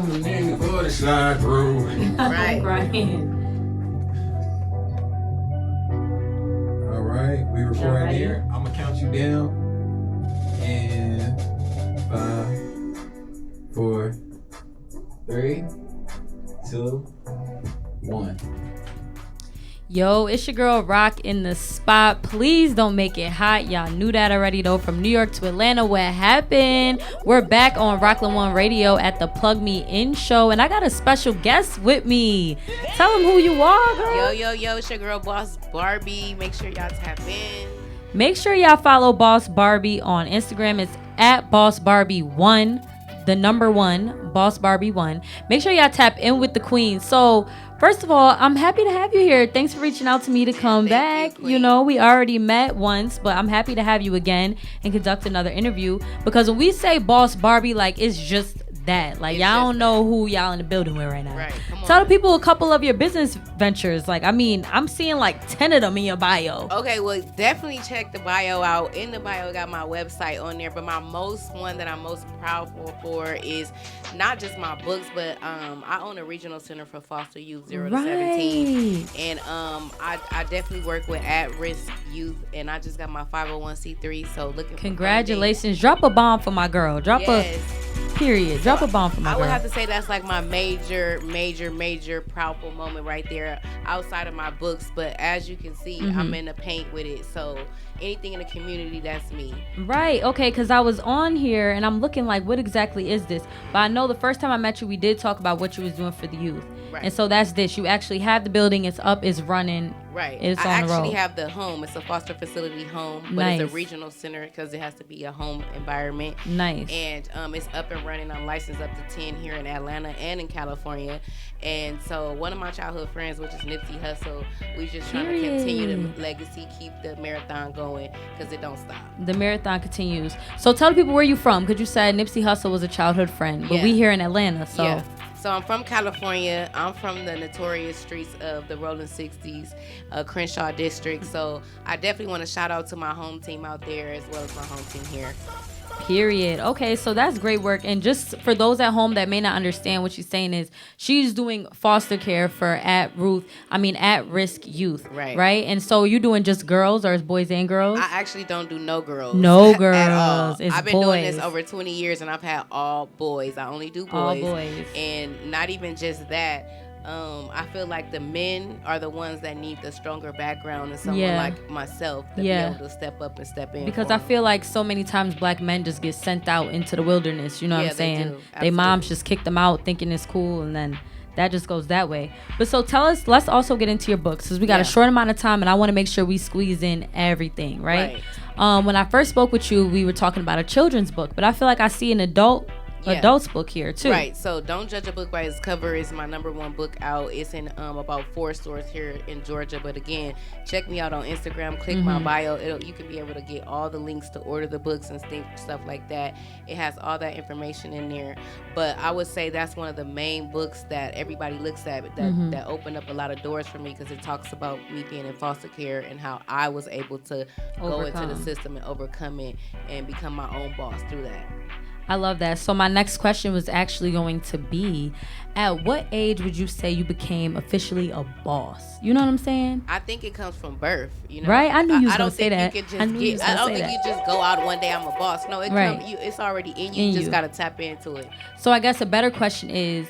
the nigga for the slide through. Right. All right, we recording here. I'm gonna count you down. And 5, 4, 3, 2, 1. Yo, it's your girl Rock in the spot. Please don't make it hot. Y'all knew that already though. From New York to Atlanta, what happened? We're back on Rockland One Radio at the Plug Me In show, and I got a special guest with me. Tell them who you are, girl. Yo, it's your girl Boss Barbie. Make sure y'all tap in. Make sure y'all follow Boss Barbie on Instagram. It's at Boss Barbie 1, the number 1, Boss Barbie 1. Make sure y'all tap in with the queen. So first of all, I'm happy to have you here. Thanks for reaching out to me to come back. You know, we already met once, but I'm happy to have you again and conduct another interview. Because when we say Boss Barbie, like, it's just that. Like, y'all don't know who y'all in the building with right now. Right. Tell the people a couple of your business ventures. Like, I mean, I'm seeing like 10 of them in your bio. Okay, well, definitely check the bio out. In the bio, I got my website on there. But my one that I'm most proud for is not just my books, but I own a regional center for foster youth 0 to 17. And I definitely work with at-risk youth. And I just got my 501c3. So looking Congratulations. Drop a bomb for my girl. Drop a bomb for my girl. I would have to say that's like my major proudful moment right there outside of my books. But as you can see, I'm in the paint with it. So anything in the community, that's me. Right. Okay. Because I was on here and I'm looking like, what exactly is this? But I know the first time I met you, we did talk about what you was doing for the youth. Right. And so that's this. You actually have the building. It's up. It's running. Right. It's I on the road. actually have the home. It's a foster facility home, but it's a regional center because it has to be a home environment. Nice. And it's up and running. I'm licensed up to 10 here in Atlanta and in California. And so one of my childhood friends, which is Nipsey Hussle, we just trying to continue the legacy, keep the marathon going because it don't stop. The marathon continues. So tell the people where you from, because you said Nipsey Hussle was a childhood friend, but we here in Atlanta. So. Yeah. So I'm from California. I'm from the notorious streets of the Rolling 60s, Crenshaw District. So I definitely want to shout out to my home team out there as well as my home team here. Period. Okay, so that's great work. And just for those at home that may not understand what she's saying is she's doing foster care for at-risk youth. Right? And so you're doing just girls or is boys and girls? I actually don't do no girls. No girls. At all. It's I've been doing this over 20 years and I've had all boys. I only do boys. All boys. And not even just that. I feel like the men are the ones that need the stronger background and someone like myself to be able to step up and step in. Because I feel like so many times black men just get sent out into the wilderness. You know what I'm saying? They moms just kick them out thinking it's cool, and then that just goes that way. But so tell us, let's also get into your books because we got a short amount of time and I want to make sure we squeeze in everything, right? When I first spoke with you, we were talking about a children's book, but I feel like I see an adult's book here too. Right. So Don't Judge a Book by Its Cover is my number 1 book out. It's in about 4 stores here in Georgia. But again, check me out on Instagram. Click my bio. You can be able to get all the links to order the books and stuff like that. It has all that information in there. But I would say that's one of the main books that everybody looks at that opened up a lot of doors for me because it talks about me being in foster care and how I was able to go into the system and overcome it and become my own boss through that. I love that. So my next question was actually going to be, at what age would you say you became officially a boss? You know what I'm saying? I think it comes from birth. You know, right? I knew you was going to say that. I don't think you just go out one day, I'm a boss. No, it's already in you. You just got to tap into it. So I guess a better question is,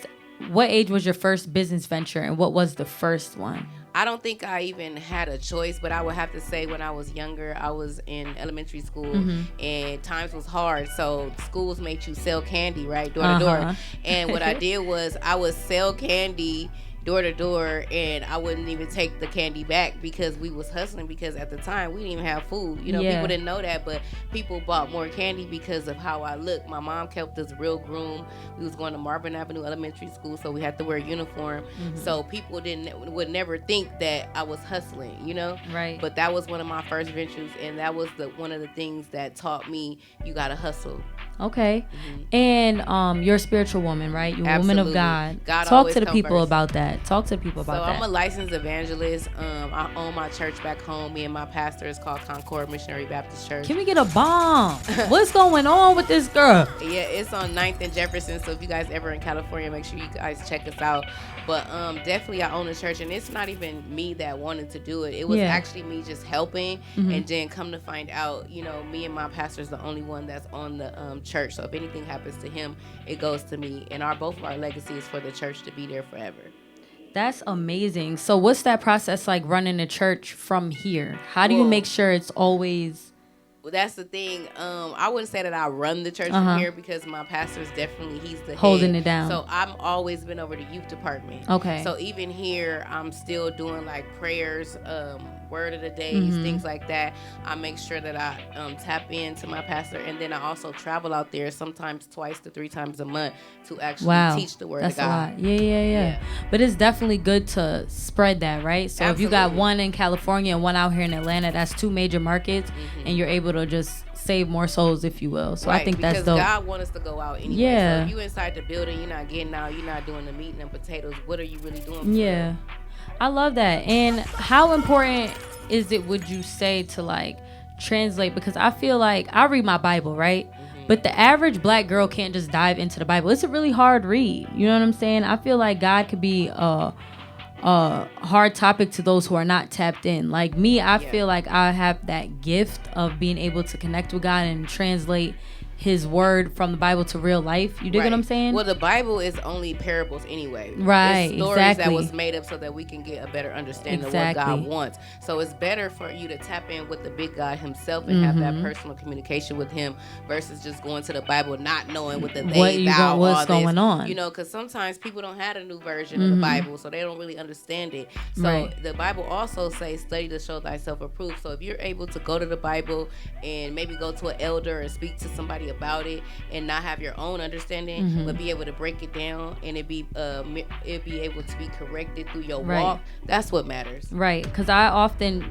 what age was your first business venture and what was the first one? I don't think I even had a choice, but I would have to say when I was younger, I was in elementary school and times was hard. So schools made you sell candy, right? Door to door. And what I did was I would sell candy door to door, and I wouldn't even take the candy back because we was hustling, because at the time we didn't even have food. You know, people didn't know that, but people bought more candy because of how I looked. My mom kept us real groomed. We was going to Marvin Avenue Elementary School, so we had to wear a uniform. So people would never think that I was hustling, you know? Right. But that was one of my first ventures, and that was one of the things that taught me you gotta hustle. Okay. And you're a spiritual woman, right? You're a woman of God. God Talk always to the come people first. about that. Talk to the people about So that. I'm a licensed evangelist. I own my church back home. Me and my pastor is called Concord Missionary Baptist Church. Can we get a bomb? What's going on with this girl? Yeah, it's on 9th and Jefferson. So if you guys ever in California, make sure you guys check us out. But definitely I own a church, and it's not even me that wanted to do it. It was actually me just helping, and then come to find out, me and my pastor is the only one that's on the church. So if anything happens to him, it goes to me, and both of our legacy is for the church to be there forever. That's amazing. So what's that process like running a church from here? How do you make sure it's always... Well, that's the thing. I wouldn't say that I run the church from here, because my pastor is definitely, he's the holding head. it down. So I've always been over the youth department. Okay. So even here, I'm still doing like prayers, word of the days, things like that. I make sure that I tap into my pastor, and then I also travel out there sometimes 2 to 3 times a month to actually teach the word of God. That's a lot. Yeah. But it's definitely good to spread that, right? So if you got one in California and one out here in Atlanta, that's 2 major markets, and you're able to just save more souls, if you will. So I think that's dope. Because God wants us to go out anyway. Yeah. So if you inside the building, you're not getting out, you're not doing the meat and the potatoes, what are you really doing? Yeah. I love that. And how important is it, would you say, to like translate? Because I feel like I read my Bible, right? But the average black girl can't just dive into the Bible. It's a really hard read. You know what I'm saying? I feel like God could be a hard topic to those who are not tapped in. Like me, I feel like I have that gift of being able to connect with God and translate his word from the Bible to real life. You dig what I'm saying? Well, the Bible is only parables anyway. Right, it's stories exactly. that was made up so that we can get a better understanding of what God wants. So it's better for you to tap in with the big God himself and have that personal communication with him versus just going to the Bible not knowing what the what's going on. Because sometimes people don't have a new version of the Bible, so they don't really understand it. So the Bible also says, study to show thyself approved. So if you're able to go to the Bible and maybe go to an elder and speak to somebody about it and not have your own understanding, but be able to break it down and it be able to be corrected through your walk, that's what matters. Right, because I often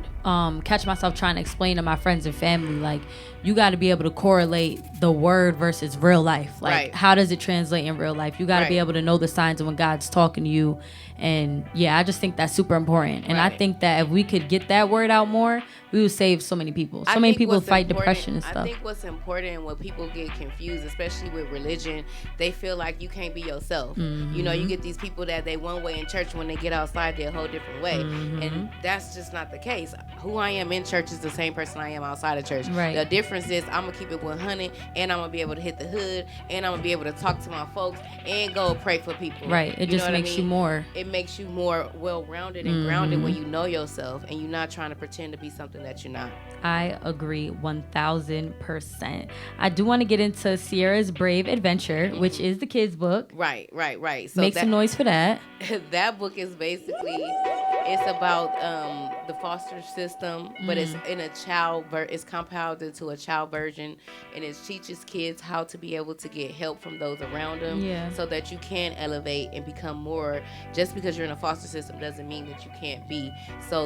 catch myself trying to explain to my friends and family, like, you got to be able to correlate the word versus real life. Like, how does it translate in real life? You got to be able to know the signs of when God's talking to you. And I just think that's super important. And I think that if we could get that word out more, we would save so many people. So many people fight depression and stuff. I think what's important when people get confused, especially with religion, they feel like you can't be yourself. You get these people that they one way in church, when they get outside they're a whole different way. And that's just not the case. Who I am in church is the same person I am outside of church. The difference is I'm gonna keep it 100, and I'm gonna be able to hit the hood, and I'm gonna be able to talk to my folks and go pray for people. It just makes you more. It makes you more well-rounded and grounded when you know yourself and you're not trying to pretend to be something that you're not. I agree 1000%. I do want to get into Sierra's Brave Adventure, which is the kids book. Right. So make some noise for that. That book is basically, it's about the foster system, but it's in a it's compounded to a child version, and it teaches kids how to be able to get help from those around them, so that you can elevate and become more. Just because you're in a foster system doesn't mean that you can't be. So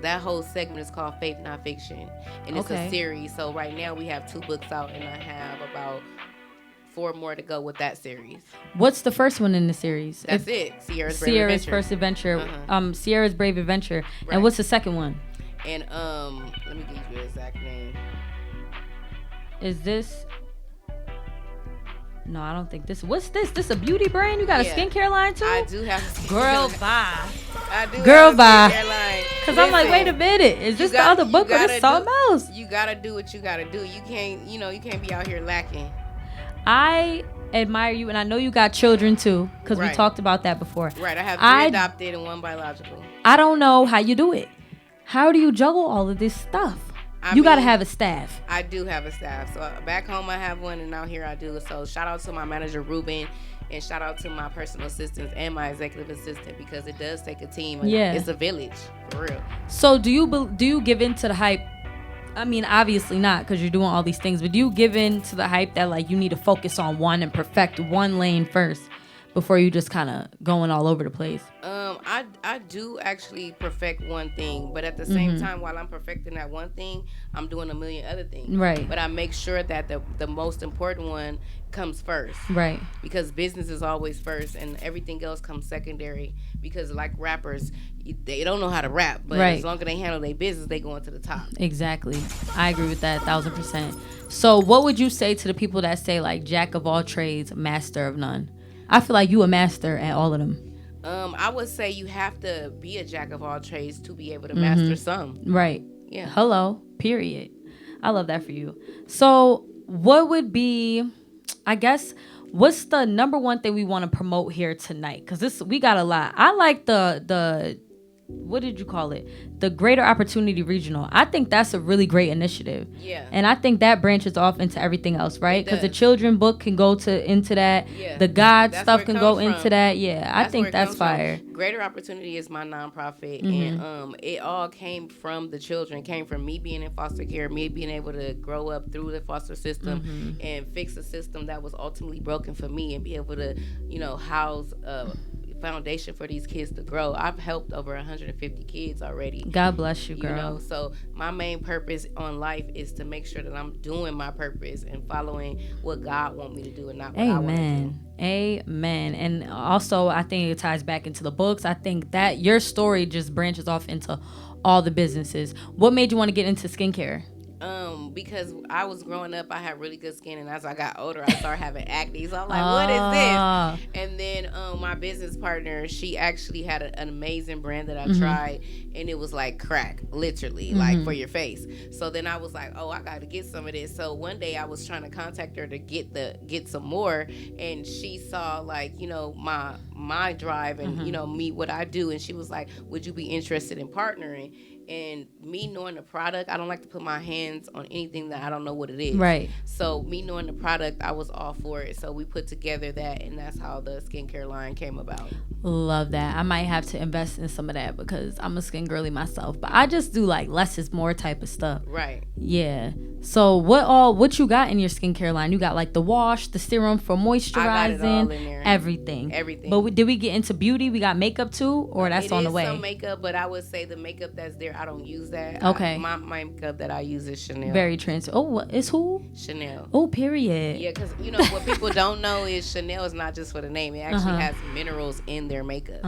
that whole segment is called Faith Not Fiction, and it's a series. So right now we have 2 books out, and I have about 4 more to go with that series. What's the first one in the series? That's it. Sierra's First Adventure. Sierra's Brave Adventure. And what's the second one? And let me give you the exact name. Is this? No, I don't think this. What's this? This a beauty brand? You got a skincare line too? I do have a skincare Girl, line. bye. I do Girl, have a skincare line. Because I'm like, wait a minute. Is this the other book or this something else? You gotta do what you gotta do. You can't be out here lacking. I admire you, and I know you got children too, because we talked about that before. Right, I have 3 adopted and 1 biological. I don't know how you do it. How do you juggle all of this stuff? You got to have a staff. I do have a staff. So back home I have one, and out here I do. So shout out to my manager, Ruben, and shout out to my personal assistants and my executive assistant, because it does take a team. It's a village, for real. So do you give in to the hype? I mean, obviously not, because you're doing all these things, but do you give in to the hype that, like, you need to focus on one and perfect one lane first before you just kind of going all over the place? I do actually perfect one thing, but at the same time, while I'm perfecting that one thing, I'm doing a million other things. Right. But I make sure that the most important one comes first. Right. Because business is always first, and everything else comes secondary. Because like rappers, they don't know how to rap, but as long as they handle their business, they go into the top. Exactly. I agree with that 1,000%. So what would you say to the people that say like jack of all trades, master of none? I feel like you a master at all of them. I would say you have to be a jack of all trades to be able to master some. Right. Yeah. Hello. Period. I love that for you. So what would be, I guess, what's the number one thing we want to promote here tonight? Because we got a lot. I like the what did you call it? The Greater Opportunity Regional. I think that's a really great initiative. Yeah. And I think that branches off into everything else, right? Because the children book can go into that. Yeah. The God That's stuff where it can comes go from. into that. Yeah. I think that's fire. Greater Opportunity is my nonprofit, and it all came from the children. Came from me being in foster care, me being able to grow up through the foster system and fix a system that was ultimately broken for me, and be able to, house foundation for these kids to grow. I've helped over 150 kids already. God bless you, girl. So my main purpose on life is to make sure that I'm doing my purpose and following what God wants me to do and not what I want to do. Amen. And also, I think it ties back into the books. I think that your story just branches off into all the businesses. What made you want to get into skincare? Because I was growing up, I had really good skin, and as I got older, I started having acne. So I'm like, what is this? And then my business partner, she actually had an amazing brand that I tried, and it was like crack, literally, like for your face. So then I was like, oh, I got to get some of this. So one day I was trying to contact her to get some more, and she saw like, my drive and me, what I do, and she was like, would you be interested in partnering? And me knowing the product, I don't like to put my hands on anything that I don't know what it is. Right. So me knowing the product, I was all for it. So we put together that, and that's how the skincare line came about. Love that. I might have to invest in some of that because I'm a skin girly myself. But I just do like less is more type of stuff. Right. Yeah. So what you got in your skincare line? You got like the wash, the serum for moisturizing, I got it all in there. Everything. But did we get into beauty? We got makeup too, or that's on the way? It is some makeup, but I would say the makeup that's there, I don't use that. Okay. My makeup that I use is Chanel. Very trans. Oh, it's who? Chanel. Oh, period. Yeah, because what people don't know is Chanel is not just for the name. It actually has minerals in their makeup.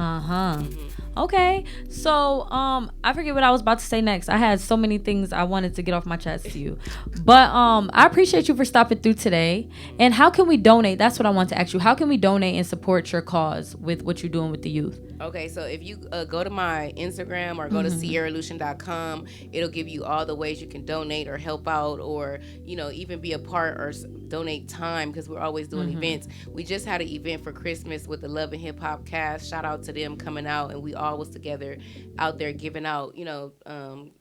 Okay. So I forget what I was about to say next. I had so many things I wanted to get off my chest to you. But I appreciate you for stopping through today. And how can we donate? That's what I want to ask you. How can we donate and support your cause with what you're doing with the youth? Okay, so if you go to my Instagram or go to sierralucian.com, it'll give you all the ways you can donate or help out, or even be a part or donate time, because we're always doing events. We just had an event for Christmas with the Love and Hip Hop cast. Shout out to them coming out, and we all was together out there giving out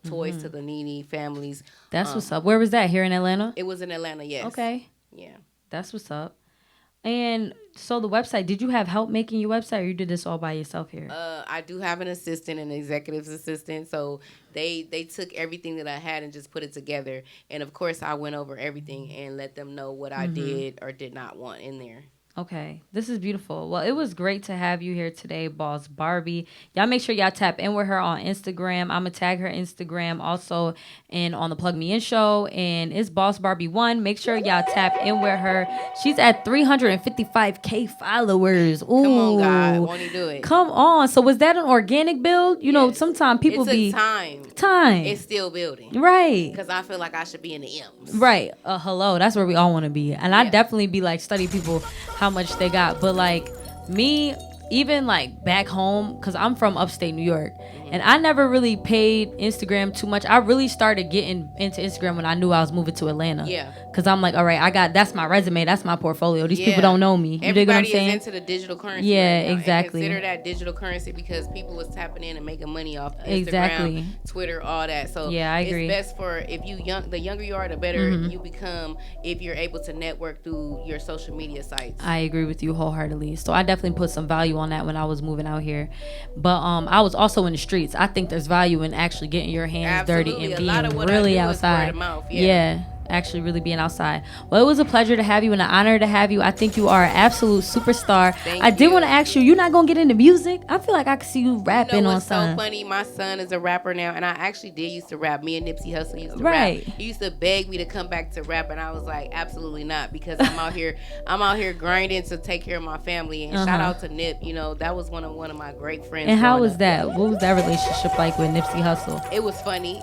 toys to the needy families. That's what's up. Where was that? Here in Atlanta? It was in Atlanta. Yes. Okay. Yeah. That's what's up. And so the website, did you have help making your website, or you did this all by yourself here? I do have an assistant, an executive assistant. So they took everything that I had and just put it together. And of course, I went over everything and let them know what I did or did not want in there. Okay, this is beautiful. Well, it was great to have you here today, Boss Barbie. Y'all make sure y'all tap in with her on Instagram. I'm going to tag her Instagram also and on the Plug Me In show. And it's Boss Barbie 1. Make sure y'all tap in with her. She's at 355K followers. Ooh. Come on, God. Won't he do it? Come on. So was that an organic build? Yes. Sometimes people it's time. It's still building. Right. Because I feel like I should be in the M's. Right. Hello. That's where we all want to be. And I definitely be like study people how much they got, but like me, even like back home, because I'm from upstate New York, and I never really paid Instagram too much. I really started getting into Instagram when I knew I was moving to Atlanta. Yeah. Because I'm like, all right, that's my resume, that's my portfolio. These people don't know me. You dig what I'm saying? Everybody is into the digital currency. Yeah, right now, exactly. And consider that digital currency because people was tapping in and making money off Instagram, Twitter, all that. So yeah, I agree. It's best for if the younger you are, the better you become if you're able to network through your social media sites. I agree with you wholeheartedly. So I definitely put some value on that when I was moving out here. But I was also in the streets. I think there's value in actually getting your hands dirty and being really outside. Word of mouth, yeah. actually really being outside. Well, it was a pleasure to have you and an honor to have you. I think you are an absolute superstar. I did want to ask you, you're not going to get into music? I feel like I could see you rapping on something. So funny. My son is a rapper now, and I actually did used to rap. Me and Nipsey Hussle used to rap. He used to beg me to come back to rap, and I was like, absolutely not, because I'm out here grinding to take care of my family. And shout out to Nip. You know, that was one of my great friends. And how was that? What was that relationship like with Nipsey Hussle? It was funny.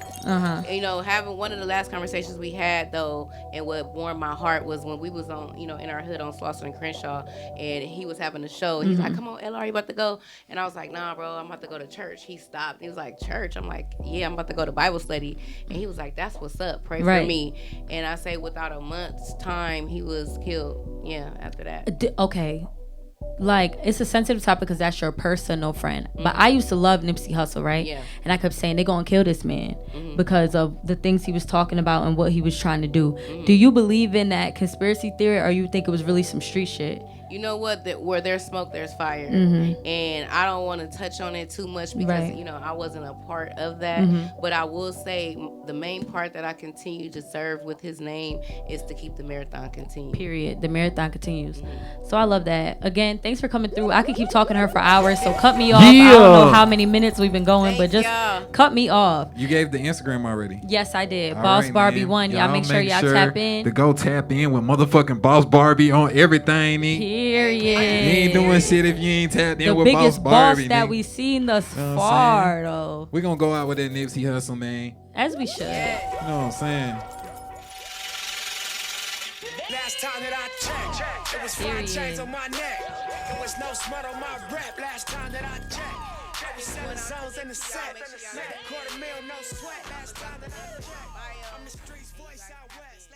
You know, having one of the last conversations we had though, and what warmed my heart was when we was on, you know, in our hood on Slauson and Crenshaw, and he was having a show. He's like, "Come on, LR, you about to go?" And I was like, "Nah, bro, I'm about to go to church." He stopped. He was like, "Church?" I'm like, "Yeah, I'm about to go to Bible study." And he was like, "That's what's up. Pray for me." And I say, without a month's time, he was killed. Yeah, after that. Okay. Like, it's a sensitive topic because that's your personal friend. But I used to love Nipsey Hussle, right? Yeah. And I kept saying, they're going to kill this man because of the things he was talking about and what he was trying to do. Do you believe in that conspiracy theory, or you think it was really some street shit? You know what? Where there's smoke, there's fire. And I don't want to touch on it too much because, you know, I wasn't a part of that. But I will say the main part that I continue to serve with his name is to keep the marathon continuing. Period. The marathon continues. So I love that. Again, thanks for coming through. I could keep talking to her for hours, so cut me off. I don't know how many minutes we've been going, but just cut me off. You gave the Instagram already. Yes, I did. All Boss Barbie 1. Y'all make sure y'all tap in. To go tap in with motherfucking Boss Barbie on everything. Period. You ain't doing shit if you ain't tapped in with Boss Barbie. The biggest boss that we seen thus far, though. We're going to go out with that Nipsey Hussle, man. As we should. You know what I'm saying? Last time that I checked, it was 5 chains on my neck. There was no smut on my rep. Last time that I checked, there was 7 zones in the set. Made a $250,000, no sweat. Last time that I checked, I'm the streets voice out west.